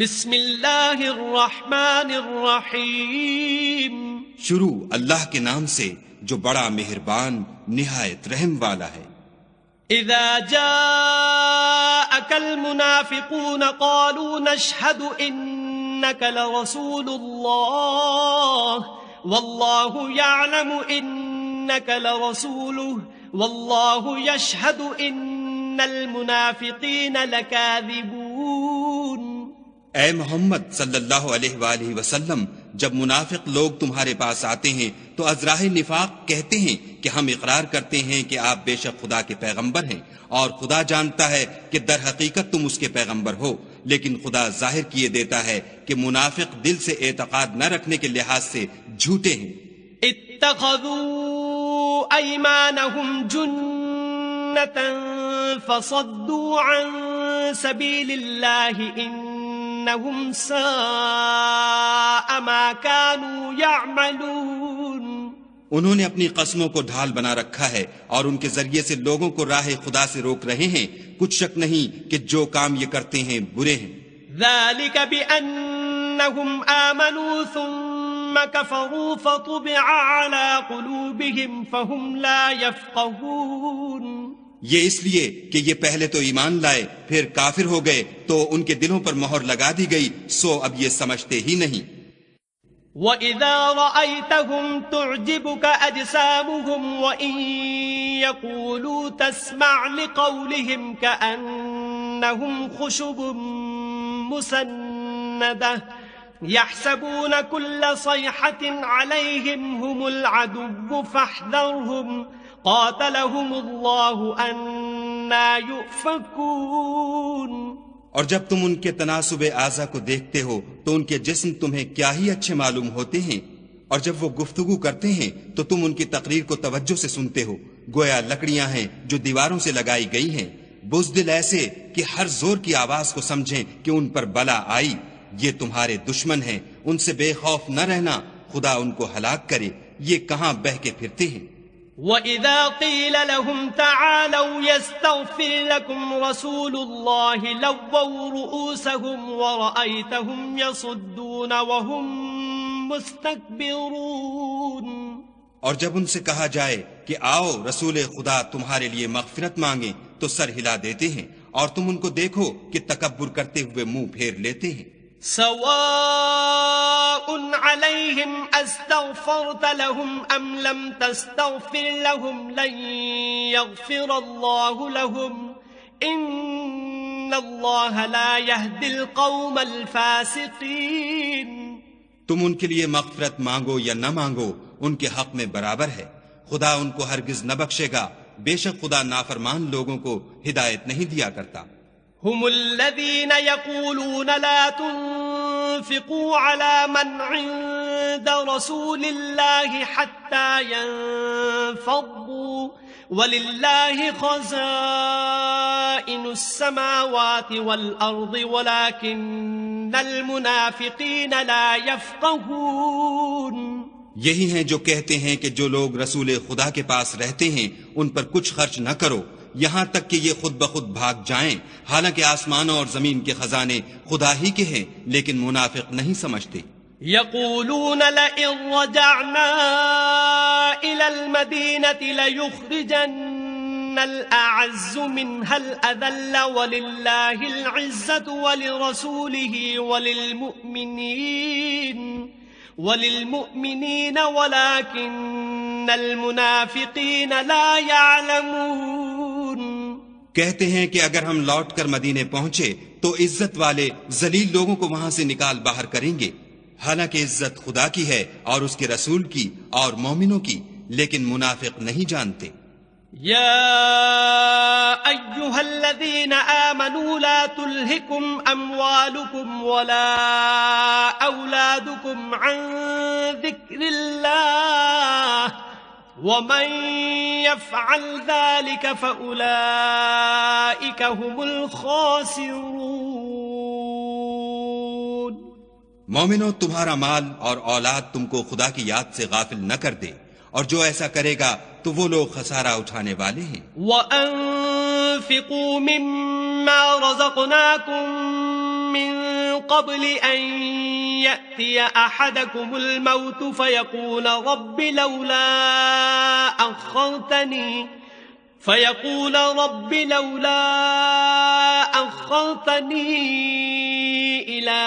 بسم اللہ الرحمن الرحیم، شروع اللہ کے نام سے جو بڑا مہربان نہایت رحم والا ہے۔ اذا جاءك المنافقون قالوا نشهد انك لرسول الله والله يعلم انك لرسوله والله يشهد ان المنافقين لكاذبون۔ اے محمد صلی اللہ علیہ وآلہ وسلم، جب منافق لوگ تمہارے پاس آتے ہیں تو از راہ نفاق کہتے ہیں کہ ہم اقرار کرتے ہیں کہ آپ بے شک خدا کے پیغمبر ہیں، اور خدا جانتا ہے کہ در حقیقت تم اس کے پیغمبر ہو، لیکن خدا ظاہر کیے دیتا ہے کہ منافق دل سے اعتقاد نہ رکھنے کے لحاظ سے جھوٹے ہیں۔ اتخذوا ایمانہم جنة فصدوا عن سبیل اللہ انہم ساء ما كانوا يعملون۔ انہوں نے اپنی قسموں کو ڈھال بنا رکھا ہے اور ان کے ذریعے سے لوگوں کو راہ خدا سے روک رہے ہیں، کچھ شک نہیں کہ جو کام یہ کرتے ہیں برے ہیں۔ ذلك بأنهم آمنوا ثم كفروا فطبع على قلوبهم فهم لا يفقهون۔ یہ اس لیے کہ یہ پہلے تو ایمان لائے پھر کافر ہو گئے تو ان کے دلوں پر مہر لگا دی گئی، سو اب یہ سمجھتے ہی نہیں۔ وَإِذَا رَأَيْتَهُمْ تُعْجِبُكَ أَجْسَامُهُمْ وَإِن يَقُولُوا تَسْمَعْ لِقَوْلِهِمْ كَأَنَّهُمْ خُشُبٌ مُّسَنَّدَةٌ يَحْسَبُونَ كُلَّ صَيْحَةٍ عَلَيْهِمْ هُمُ الْعَدُوُّ فَاحْذَرْهُمْ قَاتَلَهُمُ اللَّهُ أَنَّىٰ يُؤْفَكُونَ۔ اور جب تم ان کے تناسب اعضا کو دیکھتے ہو تو ان کے جسم تمہیں کیا ہی اچھے معلوم ہوتے ہیں، اور جب وہ گفتگو کرتے ہیں تو تم ان کی تقریر کو توجہ سے سنتے ہو، گویا لکڑیاں ہیں جو دیواروں سے لگائی گئی ہیں، بزدل ایسے کہ ہر زور کی آواز کو سمجھیں کہ ان پر بلا آئی۔ یہ تمہارے دشمن ہیں، ان سے بے خوف نہ رہنا، خدا ان کو ہلاک کرے، یہ کہاں بہ کے پھرتے ہیں۔ وَإِذَا قِيلَ لَهُمْ تَعَالَوْا يَسْتَغْفِرْ لَكُمْ رَسُولُ اللَّهِ لَوَّوْا رُؤُوسَهُمْ وَرَأَيْتَهُمْ يَصُدُّونَ وَهُمْ مُسْتَكْبِرُونَ۔ اور جب ان سے کہا جائے کہ آؤ رسول خدا تمہارے لیے مغفرت مانگیں تو سر ہلا دیتے ہیں، اور تم ان کو دیکھو کہ تکبر کرتے ہوئے منہ پھیر لیتے ہیں۔ سواء عليهم استغفرت لهم ام لم تستغفر لهم لن يغفر الله لهم ان الله لا يهدي القوم الفاسقين۔ تم ان کے لیے مغفرت مانگو یا نہ مانگو ان کے حق میں برابر ہے، خدا ان کو ہرگز نہ بخشے گا، بے شک خدا نافرمان لوگوں کو ہدایت نہیں دیا کرتا۔ هم الذين يقولون لا تنفقوا على من عند رسول الله حتى ينفضوا ولله خزائن السماوات والأرض ولكن المنافقين لا يفقهون۔ یہی ہیں جو کہتے ہیں کہ جو لوگ رسول خدا کے پاس رہتے ہیں ان پر کچھ خرچ نہ کرو یہاں تک کہ یہ خود بخود بھاگ جائیں، حالانکہ آسمانوں اور زمین کے خزانے خدا ہی کے ہیں، لیکن منافق نہیں سمجھتے۔ یقولون لئن رجعنا الى المدینة لیخرجن الاعز منها الاذل وللہ العزة ولرسوله وللمؤمنین ولكن المنافقین لا يعلمون۔ کہتے ہیں کہ اگر ہم لوٹ کر مدینے پہنچے تو عزت والے ذلیل لوگوں کو وہاں سے نکال باہر کریں گے، حالانکہ عزت خدا کی ہے اور اس کے رسول کی اور مومنوں کی، لیکن منافق نہیں جانتے۔ یا ایہا الذین آمنوا لا تلہکم اموالکم ولا اولادکم عن ذکر اللہ ومن يفعل ذلك فأولئك هم الخاسرون۔ مومنو، تمہارا مال اور اولاد تم کو خدا کی یاد سے غافل نہ کر دے، اور جو ایسا کرے گا تو وہ لوگ خسارہ اٹھانے والے ہیں۔ وَأَنفِقُوا مِمَّا رَزَقْنَاكُم مِّن قبل أن يأتي أحدكم الموت فيقول رب لولا أخرتني إلى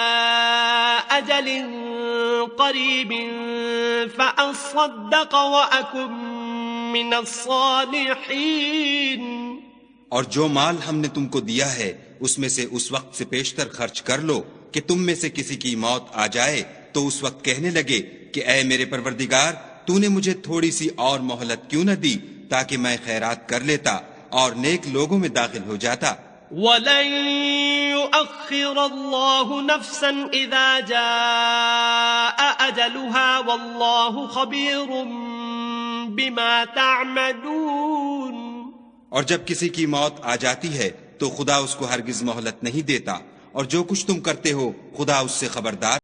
أجل قريب فأصدق وأكن من الصالحين. اور جو مال ہم نے تم کو دیا ہے اس میں سے اس وقت سے پیشتر خرچ کر لو کہ تم میں سے کسی کی موت آ جائے تو اس وقت کہنے لگے کہ اے میرے پروردگار تو نے مجھے تھوڑی سی اور مہلت کیوں نہ دی تاکہ میں خیرات کر لیتا اور نیک لوگوں میں داخل ہو جاتا. وَلَن يُؤَخِّرَ اللَّهُ نَفْسًا إِذَا جَاءَ أَجَلُهَا وَاللَّهُ خَبِيرٌ بِمَا تَعْمَلُونَ. اور جب کسی کی موت آ جاتی ہے تو خدا اس کو ہرگز مہلت نہیں دیتا اور جو کچھ تم کرتے ہو خدا اس سے خبردار